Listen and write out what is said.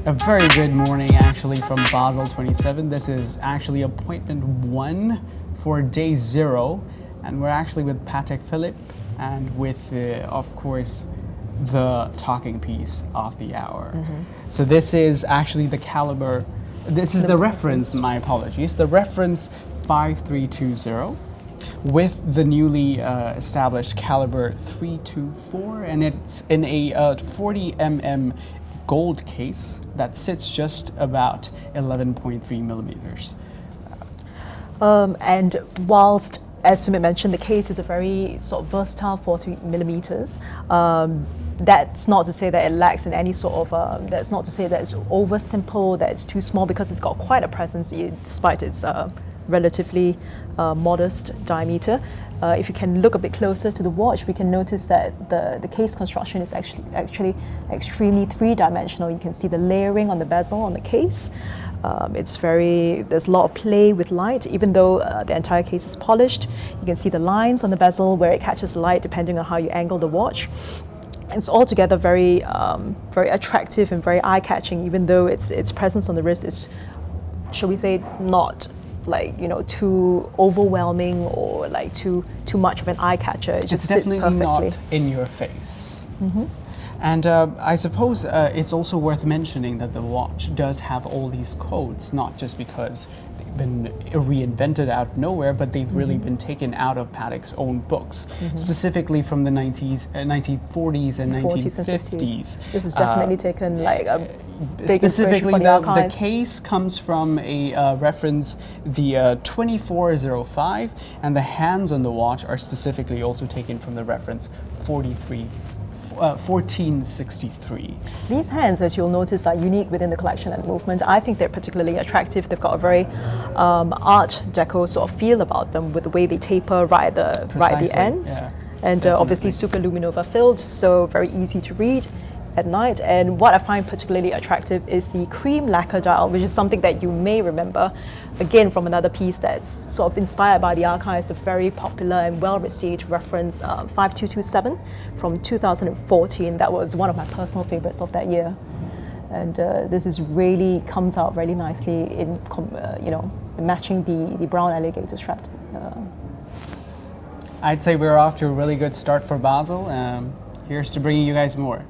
A very good morning, actually, from Basel 27. This is actually appointment 1 for day 0, and we're actually with Patek Philippe and with, of course, the talking piece of the hour. So this is actually the caliber. This is the reference. My apologies. The reference 5320. With the newly established caliber 324, and it's in a 40 mm gold case that sits just about 11.3 millimeters. And whilst, as Sumit mentioned, the case is a very sort of versatile 40 millimeters, that's not to say that it lacks in any sort of, that's not to say that it's over simple, that it's too small, because it's got quite a presence despite its relatively modest diameter. If you can look a bit closer to the watch, we can notice that the case construction is actually extremely three-dimensional. You can see the layering on the bezel on the case. There's a lot of play with light. Even though the entire case is polished, you can see the lines on the bezel where it catches light depending on how you angle the watch. It's altogether very attractive and very eye-catching, even though its presence on the wrist is, shall we say, not like, too overwhelming or like too much of an eye catcher. It just sits perfectly. It's definitely not in your face. And I suppose it's also worth mentioning that the watch does have all these codes, not just because they've been reinvented out of nowhere, but they've really been taken out of Patek's own books, specifically from the 1940s and 1950s. This is definitely taken like a big specifically inspiration from the case comes from a reference, the 2405, and the hands on the watch are specifically also taken from the reference 1463. These hands, as you'll notice, are unique within the collection and movement. I think they're particularly attractive. They've got a very Art Deco sort of feel about them, with the way they taper right at the ends. Yeah, and obviously super luminova filled, so very easy to read at night. And what I find particularly attractive is the cream lacquer dial, which is something that you may remember, again, from another piece that's sort of inspired by the archives, the very popular and well-received reference 5227 from 2014. That was one of my personal favorites of that year. And this is really comes out really nicely in, matching the brown alligator strap. I'd say we're off to a really good start for Basel. Here's to bringing you guys more.